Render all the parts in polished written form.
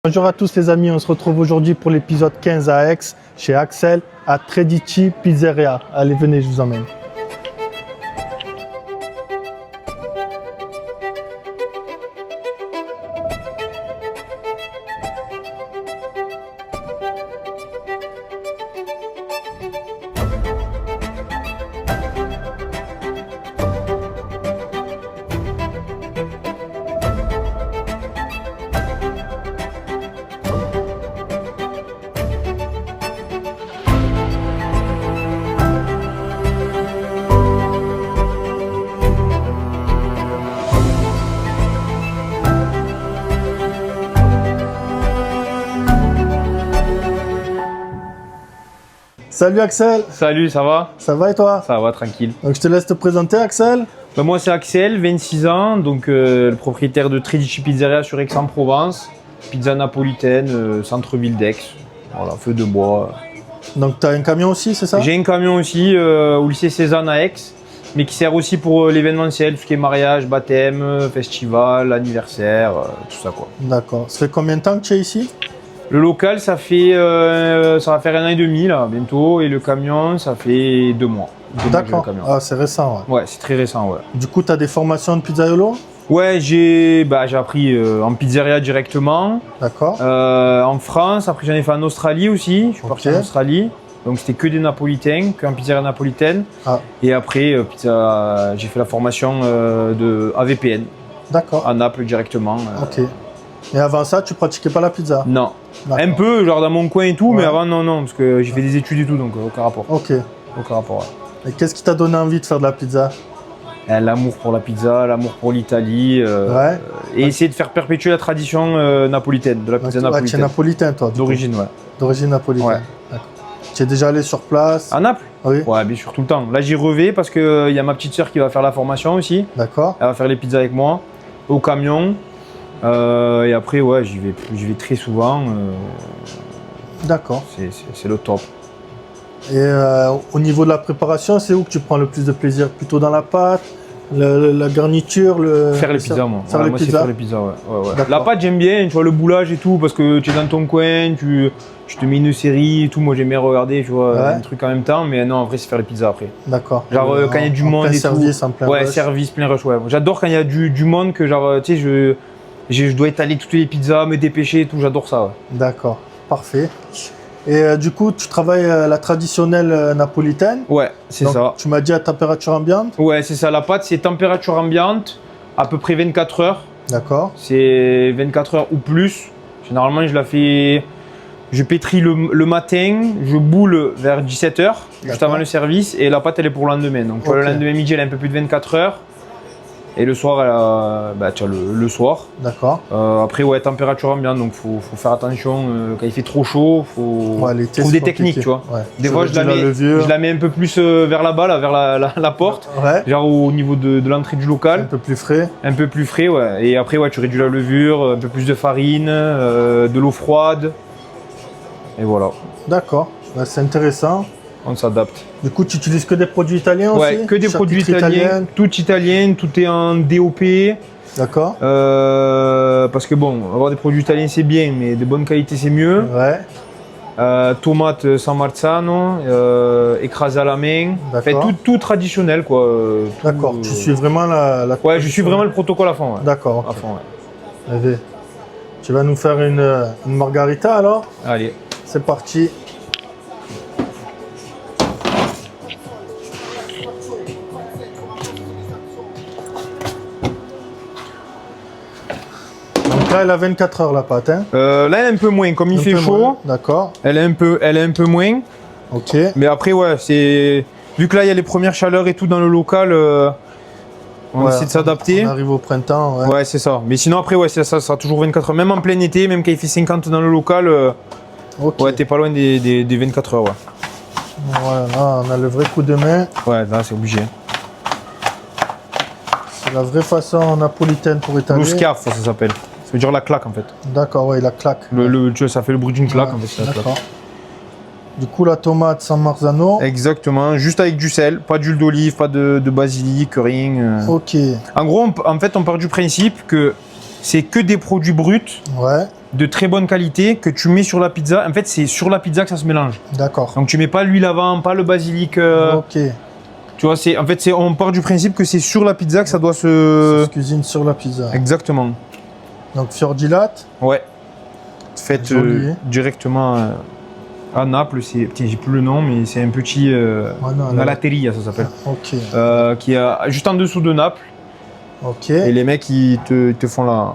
Bonjour à tous les amis, on se retrouve aujourd'hui pour l'épisode 15 à Aix, chez Axel, à Tredici Pizzeria. Allez, venez, je vous emmène. Salut Axel. Salut, ça va? Ça va et toi? Ça va, tranquille. Donc je te laisse te présenter Axel. Moi c'est Axel, 26 ans, donc le propriétaire de Tredici Pizzeria sur Aix-en-Provence. Pizza napolitaine, centre-ville d'Aix. Voilà, feu de bois. Donc tu as un camion aussi, c'est ça? J'ai un camion aussi au lycée Cézanne à Aix, mais qui sert aussi pour l'événementiel, tout ce qui est mariage, baptême, festival, anniversaire, tout ça quoi. D'accord. Ça fait combien de temps que tu es ici? Le local, ça va faire 1 an et demi là, bientôt, et le camion, ça fait 2 mois. D'accord. Ah, c'est récent, ouais. Ouais, c'est très récent, ouais. Du coup, tu as des formations de pizzaiolo? Ouais, j'ai appris en pizzeria directement. D'accord. En France, après j'en ai fait en Australie aussi. Je suis parti en Australie. Donc c'était que des napolitains, qu'en pizzeria napolitaine. Ah. Et après, j'ai fait la formation de AVPN. D'accord. À Naples directement. Ok. Et avant ça, tu pratiquais pas la pizza? Non. Un peu, genre dans mon coin et tout, mais avant non, parce que j'ai fait des études et tout, donc aucun rapport. Ok. Aucun rapport, ouais. Et qu'est-ce qui t'a donné envie de faire de la pizza? L'amour pour la pizza, l'amour pour l'Italie, et essayer de faire perpétuer la tradition napolitaine, de la pizza napolitaine. Tu es napolitain toi? D'origine, ouais. D'origine napolitaine. Ouais. D'accord. Tu es déjà allé sur place? À Naples? Oui. Ouais, bien sûr, tout le temps. Là, j'y revais parce qu'il y a ma petite sœur qui va faire la formation aussi. D'accord. Elle va faire les pizzas avec moi, au camion. Et après, ouais, j'y vais très souvent. D'accord. C'est le top. Et au niveau de la préparation, c'est où que tu prends le plus de plaisir? Plutôt dans la pâte, la garniture, faire les pizzas, moi. Faire les pizzas, ouais. La pâte, j'aime bien, tu vois, le boulage et tout, parce que tu es dans ton coin, tu te mets une série et tout. Moi, j'aime bien regarder, tu vois, un truc en même temps, mais non, en vrai, c'est faire les pizzas après. D'accord. Genre, quand il y a du monde et service, tout. En plein rush. service, plein rush, ouais. J'adore quand il y a du monde, que genre, tu sais, je dois étaler toutes les pizzas, me dépêcher et tout, j'adore ça, ouais. D'accord, parfait. Et du coup, tu travailles la traditionnelle napolitaine? Ouais, c'est ça. Tu m'as dit à température ambiante? Ouais, c'est ça. La pâte, c'est température ambiante, à peu près 24 heures. D'accord. C'est 24 heures ou plus. Généralement, je pétris le matin, je boule vers 17 heures, juste avant le service, et la pâte, elle est pour le lendemain. Donc, le lendemain midi, elle a un peu plus de 24 heures. Et le soir, tu as le soir. D'accord. Après, ouais, température ambiante, donc faut faire attention. Quand il fait trop chaud, faut trouver des techniques, tu vois. Ouais. Des fois, je la mets un peu plus vers là-bas, vers la porte, genre au niveau de l'entrée du local. Un peu plus frais. Un peu plus frais, ouais. Et après, ouais, tu réduis la levure, un peu plus de farine, de l'eau froide. Et voilà. D'accord, c'est intéressant. On s'adapte. Du coup, tu utilises que des produits italiens aussi? Ouais, que des produits italiens, tout italien, tout est en DOP. D'accord. Parce que bon, avoir des produits italiens c'est bien, mais de bonne qualité c'est mieux. Ouais. Tomates San Marzano, écrasées à la main. Fait, tout traditionnel quoi. D'accord, tu suis vraiment la ouais, je suis vraiment le protocole à fond. Ouais. D'accord. À fond, ouais. Allez. Tu vas nous faire une margarita alors? Allez. C'est parti. Là, elle a 24 heures la pâte. Hein. Là, elle est un peu moins. Comme il fait chaud, d'accord. Elle est un peu moins. Ok. Mais après, ouais, vu que là, il y a les premières chaleurs et tout dans le local, on essaie de s'adapter. On arrive au printemps. Ouais, c'est ça. Mais sinon, après, ouais, ça sera toujours 24 heures. Même en plein été, même quand il fait 50 dans le local, ouais, t'es pas loin des 24 heures. Ouais. Ouais, là, on a le vrai coup de main. Ouais, là, c'est obligé. C'est la vraie façon napolitaine pour étaler. Le scarf, ça s'appelle. Ça veut dire la claque en fait. D'accord, ouais, la claque. Tu vois, ça fait le bruit d'une claque en fait. D'accord. Du coup, la tomate San Marzano. Exactement, juste avec du sel, pas d'huile d'olive, pas de basilic, rien. Ok. En gros, en fait, on part du principe que c'est que des produits bruts. Ouais. de très bonne qualité que tu mets sur la pizza. En fait, c'est sur la pizza que ça se mélange. D'accord. Donc tu mets pas l'huile avant, pas le basilic. Ok. Tu vois, on part du principe que c'est sur la pizza que ça doit Ça se. se cuisine sur la pizza. Exactement. Donc fior di latte. Ouais. Faites Joli. directement à Naples. Tiens, j'ai plus le nom, mais c'est un petit. non, La là. Lateria, ça s'appelle. Ok. Qui est juste en dessous de Naples. Ok. Et les mecs, ils te font la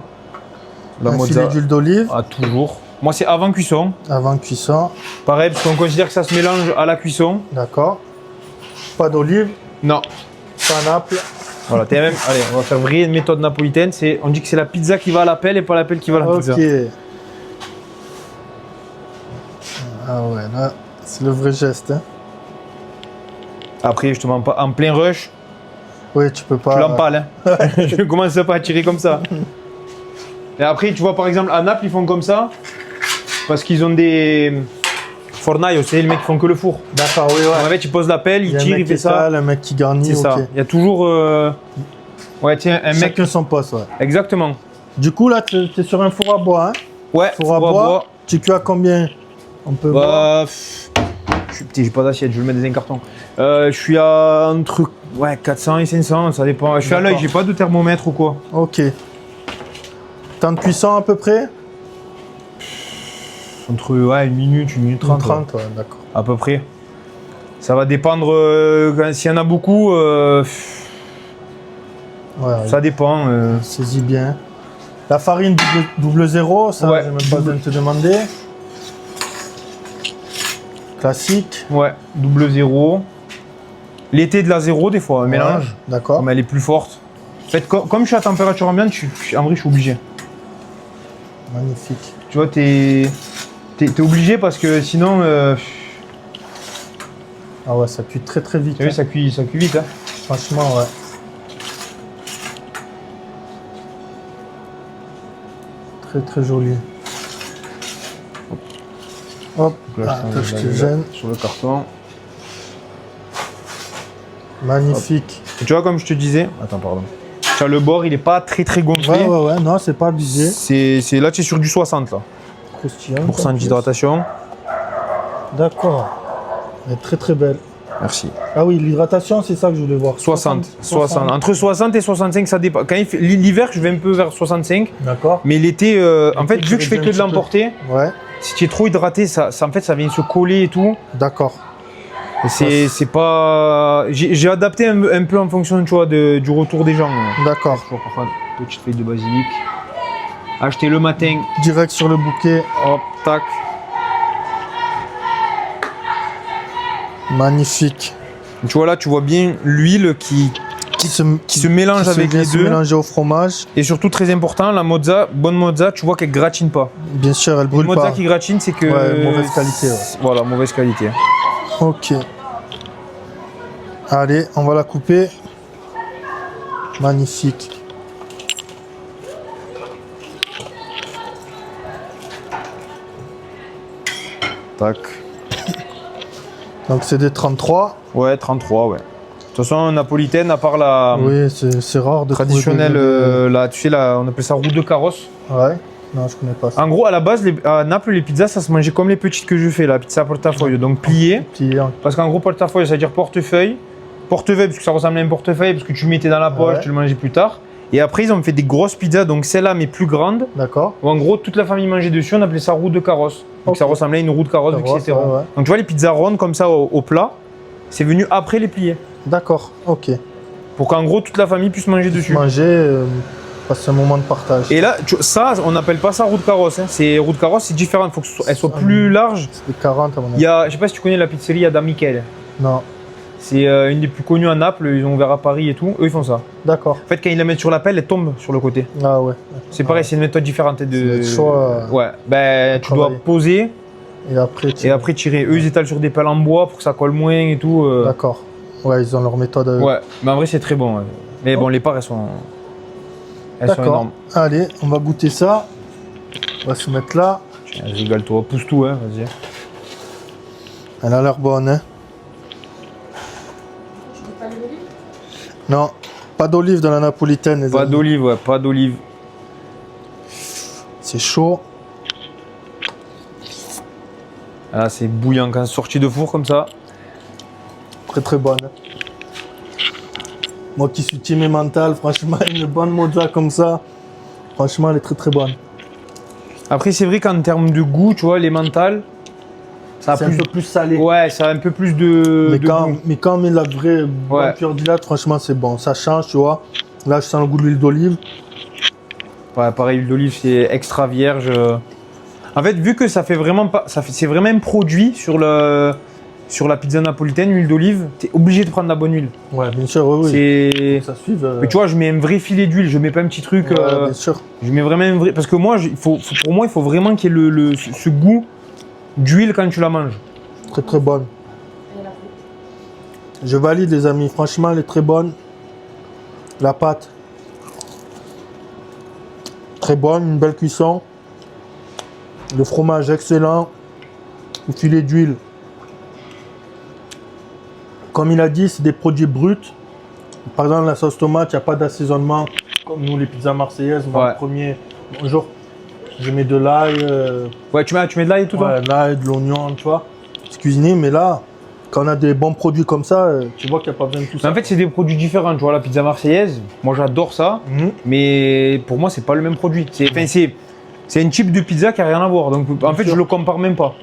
Un mozza. filet d'huile d'olive Ah, toujours. Moi, c'est avant cuisson. avant cuisson. Pareil, parce qu'on considère que ça se mélange à la cuisson. D'accord. Pas d'olive, Non. pas Naples. Voilà, allez, on va faire vraie méthode napolitaine. On dit que c'est la pizza qui va à l'appel et pas l'appel qui va à la pizza. Ok. Ah ouais, là, c'est le vrai geste. Hein. Après, je te mens pas. En plein rush, Oui, tu peux pas. tu l'empales. Hein. Je commence pas à tirer comme ça. Et après, tu vois, par exemple, à Naples, ils font comme ça. Parce qu'ils ont des fornailos, c'est les mecs qui font que le four. D'accord, oui, En ouais. fait, il pose l'appel, Il y il a un tire, mec il fait qui ça. étale, un mec qui garnit. C'est ça. ok. Il y a toujours. Ouais, tiens, un mec. Chacun son poste, ouais. Exactement. Du coup, là, tu es sur un four à bois. Hein. Ouais, Four à bois. Tu cuis à combien? On peut voir. Bah, j'ai pas d'assiette, je vais le mettre dans un carton. Je suis à entre 400 et 500, ça dépend. Je suis à l'œil, j'ai pas de thermomètre ou quoi. Ok. Temps de cuisson à peu près? Entre 1 minute, 1 minute 30. 30, ouais, d'accord. À peu près. Ça va dépendre, s'il y en a beaucoup, Ouais, ça dépend. saisis bien. La farine double zéro, ça, Ouais. j'ai même pas besoin de te demander. Classique. Ouais, double zéro. L'été de la zéro, des fois, un mélange. Ouais, d'accord. Comme elle est plus forte. En fait, comme je suis à température ambiante, en vrai, je suis obligé. Magnifique. Tu vois, t'es obligé parce que sinon, Ah ouais, ça cuit très très vite. tu as vu, hein. ça cuit vite. Hein. Franchement, ouais. Très très joli. Hop, Donc là, attends, je te mets gêne. sur le carton. Magnifique. Et tu vois, comme je te disais, attends, pardon. Tu as le bord, il est pas très très gonflé. Ouais, ouais, ouais, non, c'est pas abusé. Là, tu es sur du 60 là. Croustillant. Pourcent en plus. d'hydratation. D'accord. Elle est très très belle. Merci. Ah oui, l'hydratation, c'est ça que je voulais voir. 60. Entre 60 et 65, ça dépend. L'hiver, je vais un peu vers 65. D'accord. Mais l'été, en fait, vu que je fais que de l'emporter, Ouais, si tu es trop hydraté, en fait, ça vient se coller et tout. d'accord. Et c'est pas. J'ai adapté un peu en fonction, tu vois, du retour des gens. D'accord. Toujours parfois, petite feuille de basilic. Acheter le matin, Direct sur le bouquet. hop, tac. Magnifique. Tu vois là, tu vois bien l'huile qui se mélange avec les deux. mélanger au fromage. Et surtout, très important, la mozza, bonne mozza, tu vois qu'elle gratine pas. Bien sûr, elle Une brûle mozza pas. qui gratine, c'est que. Ouais, mauvaise qualité, ouais. Voilà, mauvaise qualité. Ok. Allez, on va la couper. Magnifique. Tac. Donc c'est des 33. Ouais, 33, ouais. De toute façon, napolitaine, à part la Oui, c'est rare de traditionnelle, trouver là, tu sais, on appelle ça roue de carrosse. Ouais. Non, je connais pas ça. En gros, à la base, à Naples, les pizzas, ça se mangeait comme les petites que je fais, la pizza portafoglio, donc pliée. Petit, hein. Parce qu'en gros, portafoglio, ça veut dire portefeuille. Portefeuille, parce que ça ressemble à un portefeuille, parce que tu le mettais dans la poche, Ouais. tu le mangeais plus tard. Et après, ils ont fait des grosses pizzas, donc celle-là, mais plus grande. D'accord. Où en gros, toute la famille mangeait dessus, on appelait ça roue de carrosse. Donc Ok. ça ressemblait à une roue de carrosse, vu que c'était rond. Ouais. Donc tu vois, les pizzas rondes comme ça au plat, c'est venu après les pliés. D'accord, ok. Pour qu'en gros, toute la famille puisse manger dessus. Manger, passer un moment de partage. Et là, ça, on n'appelle pas ça roue de carrosse. Hein. Roue de carrosse, c'est différent. Il faut qu'elle soit plus large. C'est des 40 à mon Il y avis. a, je sais pas si tu connais la pizzeria Da Michele. Non. C'est une des plus connues à Naples. Ils ont ouvert à Paris et tout. Eux, ils font ça. D'accord. En fait, quand ils la mettent sur la pelle, elle tombe sur le côté. Ah ouais. C'est pareil, c'est une méthode différente C'est de. le choix, Ouais. Ben, tu dois travailler. poser Et après, et après tirer. Eux, ils étalent sur des pelles en bois pour que ça colle moins et tout. D'accord. Ouais, ils ont leur méthode à eux. Ouais. Mais en vrai, c'est très bon. Ouais. Mais bon, les parts, elles sont D'accord. énormes. Allez, on va goûter ça. On va se mettre là. Tiens, régale-toi, pousse tout, hein, vas-y. Elle a l'air bonne, hein. Non, pas d'olive dans la napolitaine, les Pas amis. d'olive, ouais, pas d'olive. C'est chaud. Là, c'est bouillant quand c'est sorti de four comme ça. Très très bonne. Moi qui suis team mental, franchement, une bonne mozza comme ça, franchement, elle est très très bonne. Après, c'est vrai qu'en termes de goût, tu vois, les mentales, ça a C'est un peu plus salé. Ouais, ça a un peu plus de. Mais quand on met la vraie Ouais. cœur d'ilate, franchement, c'est bon. Ça change, tu vois. Là, je sens le goût de l'huile d'olive. Ouais, pareil, l'huile d'olive, c'est extra vierge. En fait, vu que ça fait vraiment pas. C'est vraiment un produit sur la pizza napolitaine, l'huile d'olive, t'es obligé de prendre la bonne huile. Ouais, bien sûr, oui. C'est. Ça suit. Mais tu vois, je mets un vrai filet d'huile, je mets pas un petit truc. Ouais, bien sûr. Je mets vraiment un vrai. Parce que moi, pour moi, il faut vraiment qu'il y ait ce goût d'huile quand tu la manges. Très très bonne. Je valide, les amis. Franchement, elle est très bonne. La pâte. Très bonne, une belle cuisson. Le fromage excellent. Le filet d'huile. Comme il a dit, c'est des produits bruts. Par exemple, la sauce tomate, il n'y a pas d'assaisonnement. Comme nous, les pizzas marseillaises, moi, Ouais. le premier. Bonjour. Je mets de l'ail. Ouais, tu mets de l'ail et tout, toi Ouais, l'ail, de l'oignon, tu vois. C'est cuisiné, mais là, quand on a des bons produits comme ça, tu vois qu'il n'y a pas besoin de tout Mais ça. en fait, c'est des produits différents. Tu vois, la pizza marseillaise, moi j'adore ça, mais pour moi, c'est pas le même produit. C'est un type de pizza qui a rien à voir. Donc, en fait, sûr. je le compare même pas.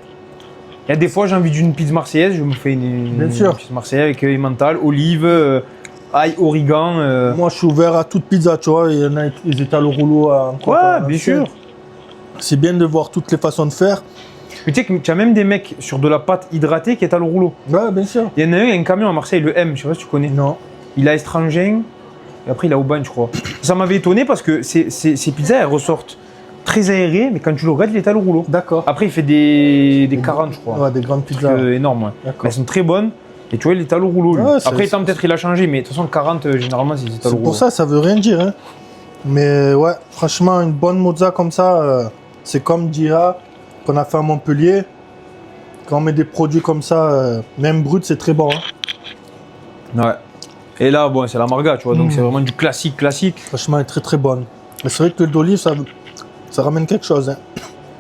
Il y a des fois, j'ai envie d'une pizza marseillaise, je me fais une sûr. pizza marseillaise avec emmental, olive, ail, origan. Moi, je suis ouvert à toute pizza, tu vois. Il y en a, ils étalent au rouleau. Ouais, bien sûr. C'est bien de voir toutes les façons de faire. Mais tu sais que tu as même des mecs sur de la pâte hydratée qui étalent au rouleau. Ouais, bien sûr. Il y en a un, il y a un camion à Marseille, le M, je sais pas si tu connais. Non. Il a Estrangin, et après il a Aubagne, je crois. Ça m'avait étonné parce que ces pizzas, elles ressortent très aérées, mais quand tu le regardes, il étale au rouleau. D'accord. Après, il fait des 40, je crois. Ouais, des grandes pizzas. Énorme, ouais. D'accord. Mais elles sont très bonnes. Et tu vois, il étale au rouleau, lui. Ouais, c'est- Après, tant peut-être il a changé, mais de toute façon, le 40, généralement, c'est étale au C'est rouleau. pour ça, ça veut rien dire. Hein. Mais ouais, franchement, une bonne mozza comme ça, c'est comme Dia qu'on a fait à Montpellier. Quand on met des produits comme ça, même brut, c'est très bon. Hein. Ouais. Et là, bon, c'est la marga, tu vois, donc c'est vraiment du classique. Franchement, elle est très très bonne. Mais c'est vrai que l'huile d'olive, ça ramène quelque chose. Hein.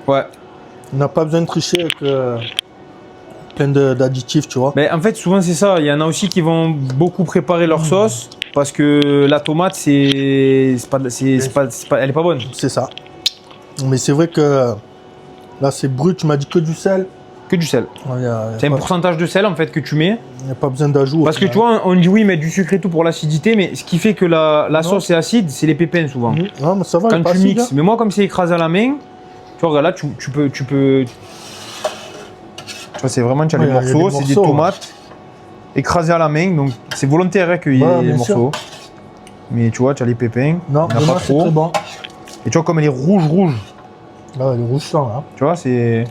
Ouais. On n'a pas besoin de tricher avec plein d'additifs, tu vois. Mais en fait, souvent, c'est ça. Il y en a aussi qui vont beaucoup préparer leur sauce parce que la tomate, elle est pas bonne. C'est ça. Mais c'est vrai que là, c'est brut. Tu m'as dit que du sel. Que du sel. Il n'y a, C'est un pourcentage de sel en fait que tu mets. pas besoin d'ajout. Parce que tu vois, on dit oui, mettre du sucre et tout pour l'acidité, mais ce qui fait que la sauce est acide, c'est les pépins souvent. Non, mais ça va. elle est Quand pas tu acide, mixes, hein. mais moi comme c'est écrasé à la main, tu vois, regarde là, tu peux. Tu vois, c'est vraiment, tu as Ouais, les il y a morceaux, des c'est des morceaux, écraser écrasés à la main, donc c'est volontaire hein, qu'il y ait Ouais, les bien morceaux. Mais tu vois, tu as les pépins, Non, il n'y en a vraiment, pas c'est trop. très bon. Et tu vois, comme elle est rouge, Ah, le rouge sang, là. tu vois, c'est.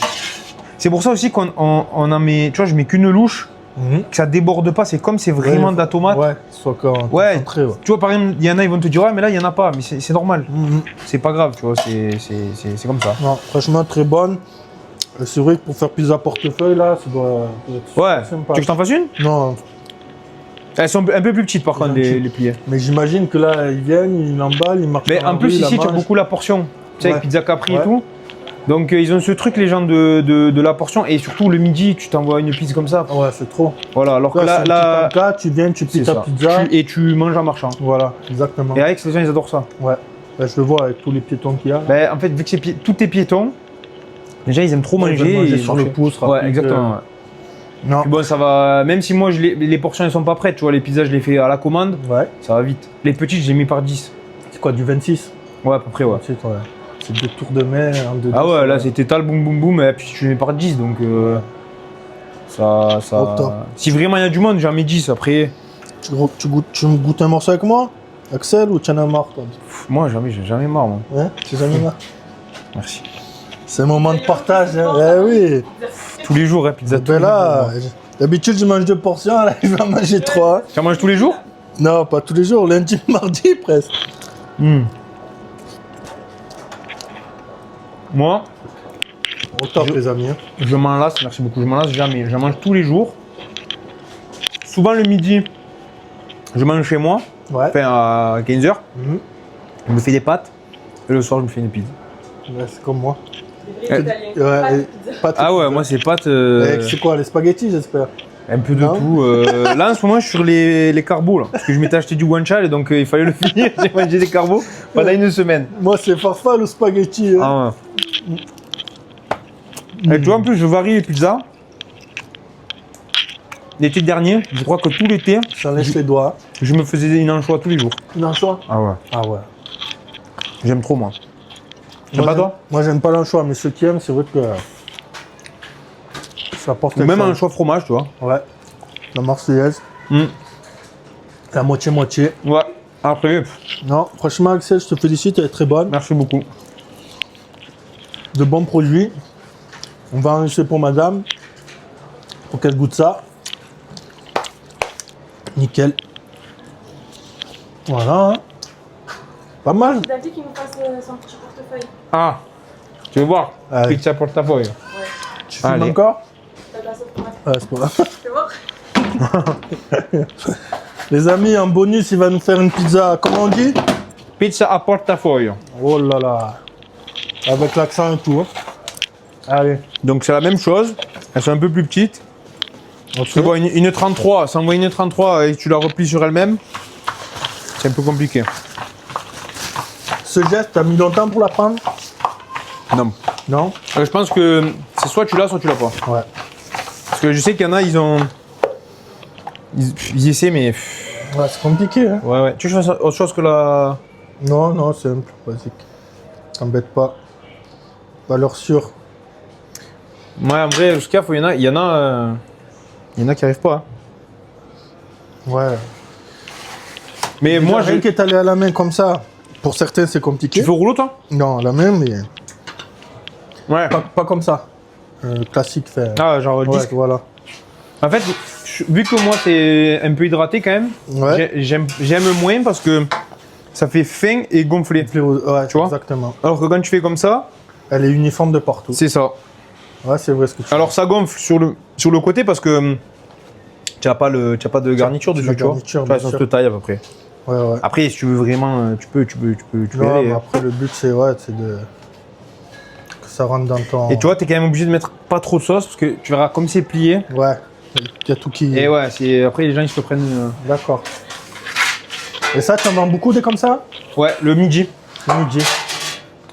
C'est pour ça aussi qu'on en met, tu vois, je mets qu'une louche, que ça déborde pas, c'est comme c'est vraiment de la tomate. Ouais, soit quand Ouais. concentré, ouais. Tu vois, par exemple, il y en a, ils vont te dire, ouais, mais là, il n'y en a pas, mais c'est normal. Mhm. C'est pas grave, tu vois, c'est comme ça. Non, franchement, très bonne. C'est vrai que pour faire pizza portefeuille, là, ça doit être Ouais, sympa. tu veux que je t'en fasse une? Non, Elles sont un peu plus petites par contre, les pliés. mais j'imagine que là, ils viennent, ils l'emballent, ils marchent Mais dans la en plus, rue, ils la ici, tu as mangent. beaucoup la portion. Tu sais, avec Ouais. pizza Capri et Ouais. tout. Donc, ils ont ce truc, les gens de la portion. Et surtout, le midi, tu t'envoies une pizza comme ça. Ouais, c'est trop. Voilà, alors que Là, là, c'est un petit encas, tu viens, tu c'est piques ta ça. pizza. Et tu manges en marchant. Voilà, exactement. Et avec les gens, ils adorent ça. Ouais. Là, je le vois avec tous les piétons qu'il y a. Ben, en fait, vu que c'est tout est piéton, les gens, ils aiment trop Ouais, ils veulent manger. manger et sur le pouce, Ouais, rapide, exactement. ouais. Non. Puis bon, ça va. Même si moi, les portions, elles sont pas prêtes. Tu vois, les pizzas, je les fais à la commande. Ouais. Ça va vite. Les petites, je les mets par 10. C'est quoi, du 26? Ouais, à peu près, ouais. Ouais. C'est 2 tours de main en 2. Ah ouais, là c'était tal, boum boum boum, et puis tu mets par 10, donc ça. Au top. Si vraiment il y a du monde, j'en mets 10 après. Tu me goûtes un morceau avec moi, Axel, ou tu en as marre, toi? Moi, j'ai jamais marre, moi. Ouais, tu jamais marre. Merci. C'est un moment de partage, hein. Eh oui. Tous les jours, hein, pizza. tous Ben les là, jours. d'habitude, je mange 2 portions, là, je vais en manger 3. Tu en manges tous les jours? Non, pas tous les jours, lundi, mardi, presque. Moi, Au top, les amis. Hein. je m'en lasse, merci beaucoup, je m'en lasse jamais. Je mange tous les jours. Souvent le midi, je mange chez moi, Ouais. enfin à 15h, Mhm. je me fais des pâtes, et le soir, je me fais une pizza. Ouais, c'est comme moi. Des vrais italiens. Pas de pizza. pâtes Ah ouais, pizza. moi c'est pâtes. C'est quoi, les spaghettis, j'espère? Un peu de Non. tout. Là en ce moment je suis sur les carbos là. Parce que je m'étais acheté du guanciale et donc il fallait le finir. J'ai mangé des carbos pendant une semaine. Moi, c'est farfale ou spaghetti. Hein. Ah ouais. Et tu vois, en plus, je varie les pizzas. L'été dernier, je crois que tout l'été, Ça laisse les doigts. je me faisais une anchois tous les jours. Une anchois? Ah ouais. Ah ouais. J'aime trop, moi. T'aimes pas, toi? Moi, j'aime pas l'anchois, mais ceux qui aiment, c'est vrai que ça apporte Ou quelque même un chose. anchois fromage, tu vois. Ouais. La marseillaise, Mm. la moitié-moitié. Ouais. Après, Non, franchement, Axel, je te félicite, elle est très bonne. merci beaucoup. De bons produits. On va enregistrer pour madame, pour qu'elle goûte ça. Nickel. Voilà. Hein. Pas mal. Il a dit qu'il nous fasse son petit portefeuille. Ah, tu veux voir? Allez. Pizza portefeuille. Ouais. Tu filmes Allez. encore? T'as de la sauce tomate. Ouais, c'est pas grave. Tu vois? Les amis, en bonus, il va nous faire une pizza, comment on dit? Pizza à portefeuille. Oh là là. Avec l'accent et tout. Hein. Allez. Donc c'est la même chose. Elles sont un peu plus petites. Ok. C'est bon, une 33, si on voit une 33 et que tu la replies sur elle-même, c'est un peu compliqué. Ce geste, t'as mis longtemps pour la prendre? Non. Non? Je pense que c'est soit tu l'as, soit tu l'as pas. Ouais. Parce que je sais qu'il y en a, ils essaient, mais. Ouais, c'est compliqué. Hein. Ouais, ouais. Tu fais autre chose que la. Non, non, simple, basique. T'embête pas. Valeur sûre. Ouais, en vrai, le scaf, il y en a qui arrivent pas. Hein. Ouais. Mais moi, rien qui est allé à la main comme ça, pour certains, c'est compliqué. Tu fais au rouleau, toi? Non, à la main, mais Ouais. pas comme ça. Classique fait. Ah, genre ouais, disque. voilà. En fait, vu que moi, c'est un peu hydraté quand même, Ouais. j'aime moins parce que ça fait fin et gonflé. Ouais, Tu vois? exactement. Alors que quand tu fais comme ça, Elle est uniforme de partout. c'est ça. Ouais, c'est vrai ce que tu Alors ça gonfle sur le côté parce que tu n'as pas de garniture tu as dessus, la tu vois. garniture, Tu vois, bien ça sûr. te taille à peu près. Ouais, ouais. Après, si tu veux vraiment, tu peux y Non, aller. mais après, le but, c'est de. Que ça rentre dans ton. Et tu vois, tu es quand même obligé de mettre pas trop de sauce parce que tu verras comme c'est plié. Ouais. Il y a tout qui. Et ouais, après les gens ils se prennent. D'accord. Et ça, tu en vends beaucoup des comme ça? Ouais, le midi. Le midi.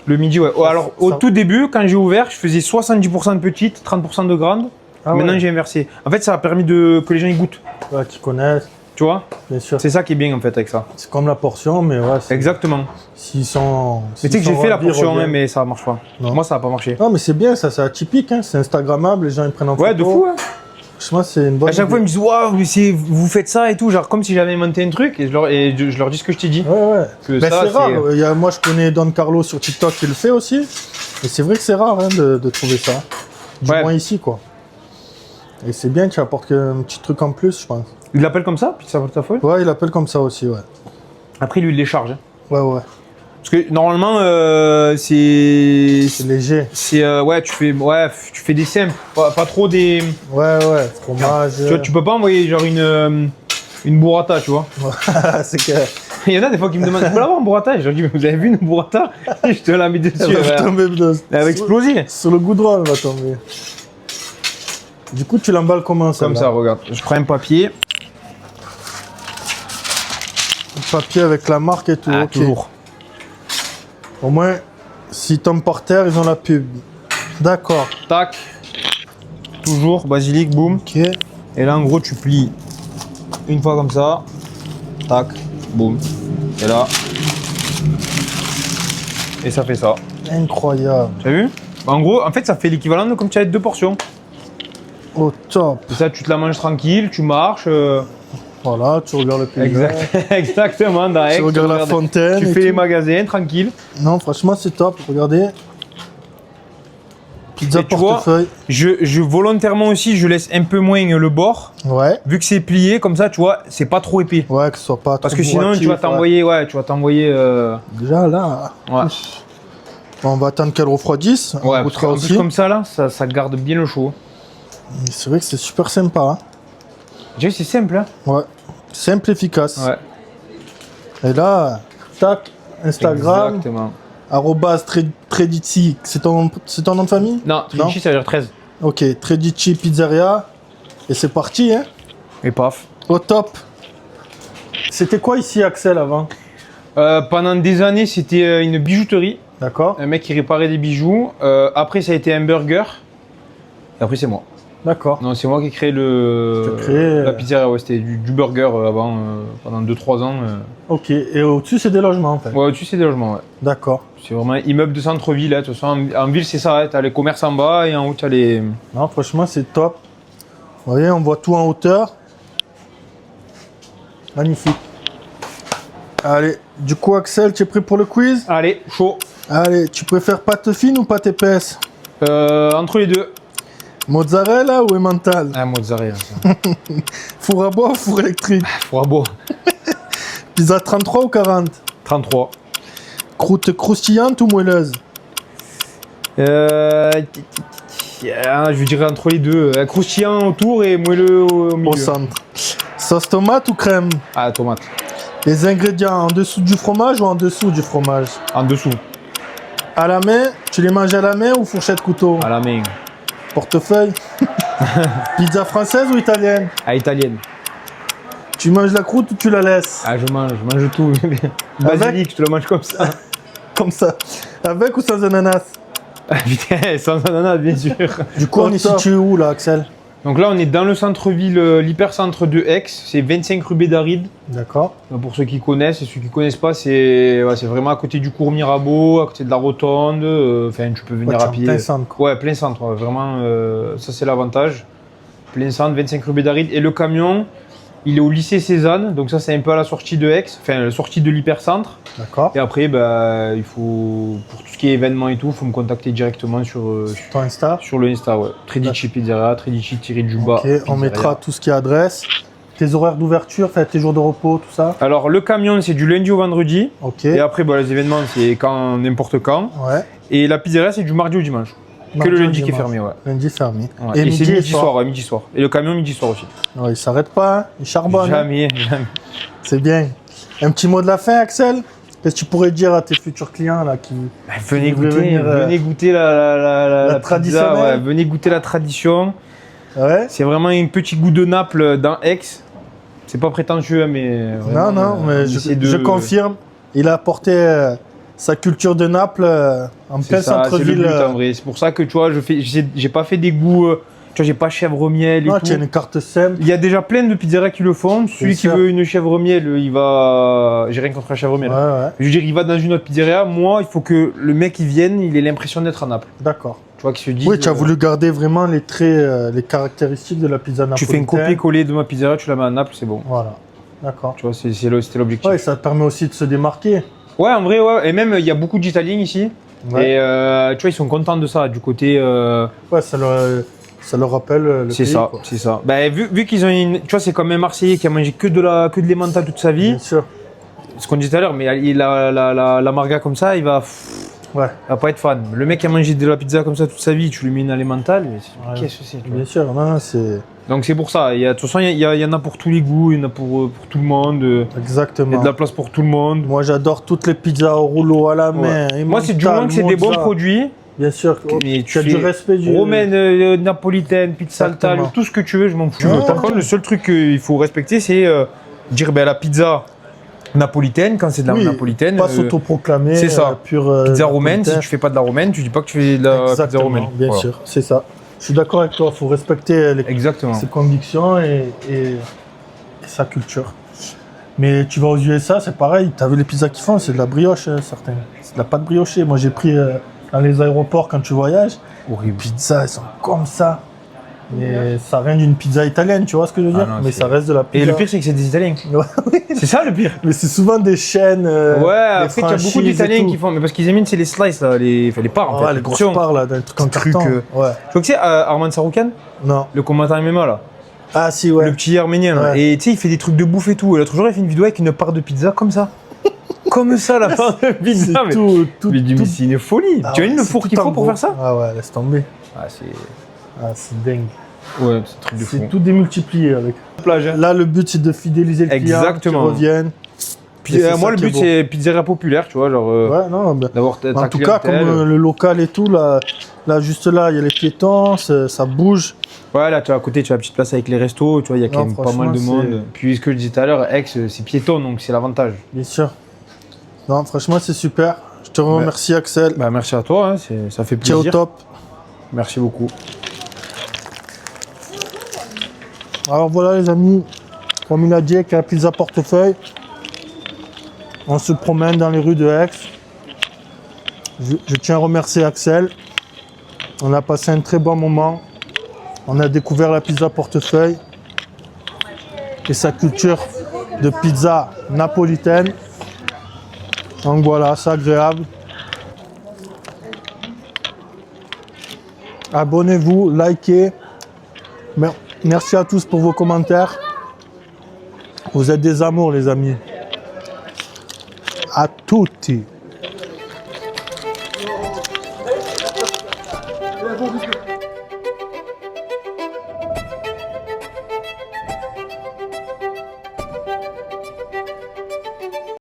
Le midi, ouais. Oh, alors, au ça- tout début, quand j'ai ouvert, je faisais 70% de petites, 30% de grandes. Ah Maintenant, ouais. j'ai inversé. En fait, ça a permis que les gens y goûtent. Ouais, tu connais, Tu vois? bien sûr. C'est ça qui est bien en fait avec ça. C'est comme la portion, mais ouais. Exactement. S'ils sont. Mais tu sais que j'ai fait la portion, hein, mais... mais ça marche pas. Non. Moi, ça n'a pas marché. Non, mais c'est bien, ça, c'est atypique, hein. C'est Instagrammable, les gens ils prennent en photo. Ouais, de fou, hein. Franchement, c'est une bonne. À chaque fois, ils me idée. disent waouh, mais vous faites ça et tout, genre comme si j'avais inventé un truc et je leur dis ce que je t'ai dit. Ouais, ouais. Que Ben, ça, c'est rare. c'est- Moi, je connais Don Carlo sur TikTok qui le fait aussi. Et c'est vrai que c'est rare hein, de trouver ça. Du Ouais. moins ici, quoi. Et c'est bien, tu apportes un petit truc en plus, je pense. Il l'appelle comme ça, pizza portefeuille. Ouais, il appelle comme ça aussi, ouais. Après, lui, il les charge. Hein. Ouais, ouais. Parce que normalement, C'est léger. ouais, tu fais des simples, pas trop des. Ouais, ouais. Fromage. Tu vois, tu peux pas envoyer genre une burrata, tu vois. c'est que. Il y en a des fois qui me demandent, tu peux l'avoir en burrata? Je leur dis, mais vous avez vu une burrata? Et je te la mets dessus. Elle va tomber Elle va exploser. sur le goudron, elle va tomber. Du coup, tu l'emballes comment ça? Comme ça, regarde. Je prends un papier. Papier avec la marque et tout. Ah, ok. toujours. Au moins, s'ils tombent par terre, ils ont la pub. D'accord. Tac. Toujours, basilic, boum. Ok. Et là, en gros, tu plies une fois comme ça. Tac, boum. Et là. Et ça fait ça. Incroyable. Tu as vu? En gros, en fait, ça fait l'équivalent de comme tu avais 2 portions. Au top. Et ça, tu te la manges tranquille, tu marches. Voilà, tu regardes le paysage. Exactement, dans Aix, Tu regardes la fontaine. Tu et fais les tout. magasins tranquille. Non, franchement, c'est top. Regardez. Pizza Et tu vois, portefeuille. Je volontairement aussi, je laisse un peu moins le bord. Ouais. Vu que c'est plié, comme ça, tu vois, c'est pas trop épais. Ouais, que ce soit pas Parce trop que sinon, tu vas bourratif, ouais. t'envoyer. Déjà, là. Ouais. Bon, on va attendre qu'elle refroidisse. Ouais, On parce goûtera qu'en aussi. plus, comme ça, là, ça garde bien le chaud. C'est vrai que c'est super sympa. Hein. Déjà, c'est simple, hein. Ouais. Simple, efficace. Ouais. Et là, tac, Instagram. Exactement. @Tredici, c'est ton nom de famille? Non, Tredici, ça veut dire 13. Ok, Tredici Pizzeria. Et c'est parti, hein? Et paf. Au top. C'était quoi ici, Axel, avant? Pendant des années, c'était une bijouterie. D'accord. Un mec qui réparait des bijoux. Après, ça a été un burger. Et après, c'est moi. D'accord. Non, c'est moi qui ai créé la pizzeria. Ouais, c'était du burger avant, pendant 2-3 ans. Ok, et au-dessus, c'est des logements, en fait? Ouais, au-dessus, c'est des logements, ouais. D'accord. C'est vraiment immeuble de centre-ville. Hein. De toute façon, en ville, c'est ça. Hein. T'as les commerces en bas et en haut, t'as les... Non, franchement, c'est top. Vous voyez, on voit tout en hauteur. Magnifique. Allez, du coup, Axel, tu es prêt pour le quiz? Allez, chaud. Allez, tu préfères pâte fine ou pâte épaisse? Entre les deux. Mozzarella ou emmental? Ah, mozzarella. Four à bois ou four électrique? Four à bois. Pizza 33 ou 40? 33. Croûte croustillante ou moelleuse? Je dirais entre les deux. Croustillant autour et moelleux au milieu. Au centre. Sauce tomate ou crème? Ah, tomate. Les ingrédients en dessous du fromage ou en dessous du fromage? En dessous. À la main? Tu les manges à la main ou fourchette couteau? À la main. Portefeuille? Pizza française ou italienne? À italienne. Tu manges la croûte ou tu la laisses? Ah, je mange tout. Basilic, je te le mange comme ça. Comme ça. Avec ou sans ananas? Ah, putain, sans ananas, bien sûr. Du coup, on est situé où là, Axel? Donc là, on est dans le centre-ville, l'hypercentre de Aix. C'est 25 rue Bédaride. D'accord. Pour ceux qui connaissent et ceux qui connaissent pas, c'est vraiment à côté du cours Mirabeau, à côté de la Rotonde. Enfin, tu peux venir à pied. Plein centre, quoi. Ouais, plein centre. Ouais, vraiment, ça c'est l'avantage. Plein centre, 25 rue Bédaride. Et le camion, il est au lycée Cézanne. Donc ça, c'est un peu à la sortie de Aix, enfin, la sortie de l'hypercentre. D'accord. Et après, bah, il faut, pour tout ce qui est événement et tout, il faut me contacter directement sur Ton Insta? sur le Insta, ouais. Tredici Pizzeria, Tredici-du-bas. Ok, on mettra tout ce qui est adresse. Tes horaires d'ouverture, tes jours de repos, tout ça? Alors, le camion, c'est du lundi au vendredi. Ok. Et après, bah, les événements, c'est quand n'importe quand. Ouais. Et la pizzeria, c'est du mardi au dimanche. Mardi que le au lundi qui est dimanche. fermé, ouais. Lundi fermé. Ouais. Et c'est midi et midi soir. soir, ouais, midi soir. Et le camion, midi soir aussi. Ouais, il s'arrête pas, hein. Il charbonne. hein. Jamais, jamais. C'est bien. Un petit mot de la fin, Axel? Qu'est-ce que tu pourrais dire à tes futurs clients là qui... Bah, venez voulez goûter, venir, venez goûter la pizza, traditionnelle. ouais. Venez goûter la tradition. Ouais. C'est vraiment un petit goût de Naples dans Aix. C'est pas prétentieux, hein, mais. Non, non, mais on essaie je confirme. Il a apporté sa culture de Naples en C'est plein ça, c'est le centre-ville. but en vrai. C'est pour ça que tu vois, j'ai pas fait des goûts. Tu vois, j'ai pas chèvre miel et Non, tout. tu as une carte simple. Il y a déjà plein de pizzerias qui le font. Celui qui sûr. veut une chèvre miel, il va. J'ai rien contre la chèvre miel. Ouais, ouais. Je veux dire, il va dans une autre pizzeria. Moi, il faut que le mec il vienne, il ait l'impression d'être à Naples. D'accord. Tu vois, qu'il se dise. Oui, tu as voulu garder vraiment les traits, les caractéristiques de la pizza Tu napolitaine. fais un copier-coller de ma pizzeria, tu la mets à Naples, c'est bon. Voilà. D'accord. Tu vois, c'était l'objectif. Ouais, ça te permet aussi de se démarquer. Ouais, en vrai, ouais. Et même, il y a beaucoup d'Italiens ici. Ouais. Et tu vois, ils sont contents de ça, du côté. Ouais, ça leur rappelle le C'est pays, ça, quoi. c'est ça. Bah, vu qu'ils ont une. Tu vois, c'est comme un Marseillais qui a mangé que de l'emmental toute sa vie. Bien sûr. Ce qu'on disait tout à l'heure, mais la marga comme ça, il va pas être fan. Le mec qui a mangé de la pizza comme ça toute sa vie, tu lui mets une alimentale, mais Ouais. qu'est-ce que c'est tu vois. Bien sûr, non, c'est Donc c'est pour ça. De toute façon, il y en a pour tous les goûts, il y en a pour tout le monde. Il y a exactement. de la place pour tout le monde. Moi, j'adore toutes les pizzas au rouleau à la main. Ouais. Moi, c'est du moment que c'est des bons produits. Bien sûr. Mais Tu as du respect du... romaine, napolitaine, pizza Exactement. altale, tout ce que tu veux, je m'en fous. Ouais. Par contre, le seul truc qu'il faut respecter, c'est dire la pizza napolitaine, quand c'est de la Oui, napolitaine. Pas s'autoproclamer. c'est ça. Pure, Pizza romaine, si napolitaine. tu fais pas de la romaine, tu dis pas que tu fais de la pizza Exactement, romaine. bien Voilà. sûr, c'est ça. Je suis d'accord avec toi, il faut respecter Exactement. ses convictions et sa culture. Mais tu vas aux USA, c'est pareil, tu as vu les pizzas qu'ils font, c'est de la brioche, certains. C'est de la pâte briochée. Moi, j'ai pris dans les aéroports quand tu voyages, Horrible. les pizzas, elles sont comme ça. Mais ça vient d'une pizza italienne, tu vois ce que je veux dire? non, Mais c'est- ça reste de la pizza. Et le pire, c'est que c'est des Italiens. Ouais. C'est ça le pire. Mais c'est souvent des chaînes. Ouais, des après, tu as beaucoup franchises et d'Italiens tout. qui font. Mais parce qu'ils aiment, c'est les slices, là, les parts en Ouais, fait. les grosses portions. parts là, d'un truc en Truc, carton. Ouais. Tu vois que c'est Arman Saroukan, Non. le combattant MMA là, Ah si, ouais. le petit arménien là. Ouais. Et tu sais, il fait des trucs de bouffe et tout. Et l'autre jour, il a fait une vidéo avec une part de pizza comme ça. Comme ça, la part de pizza. C'est Mais, tout. mais c'est une folie. Ah tu as ouais, une le c'est four tout qu'il en faut pour gros. faire ça? Ah ouais, laisse tomber. Ah, c'est. Ah, c'est dingue. Ouais, c'est un truc de fou. C'est tout démultiplié avec. Plage, hein. Là, le but, c'est de fidéliser le client, Exactement. qu'il revienne. Puis, Et c'est moi, ça le qui est but, beau. c'est pizzeria populaire, tu vois, genre Ouais, non, ben, d'avoir ta en tout cas, comme clientèle. le local et tout, là, juste là, il y a les piétons, ça bouge. Ouais, là, tu vois, à côté, tu as la petite place avec les restos, tu vois, il y a quand Non, même pas mal de franchement, monde. Puis, ce que je disais tout à l'heure, Aix, c'est piéton, donc c'est l'avantage. Bien sûr. Non, franchement, c'est super. Je te remercie, Axel. Bah, merci à toi, hein, ça fait Tu es au plaisir. top. Merci beaucoup. Alors voilà, les amis, comme il a dit, avec la pizza portefeuille, on se promène dans les rues de Aix. Je tiens à remercier Axel. On a passé un très bon moment. On a découvert la pizza portefeuille et sa culture de pizza napolitaine. Donc voilà, c'est agréable. Abonnez-vous, likez. Merci à tous pour vos commentaires. Vous êtes des amours, les amis. A tutti.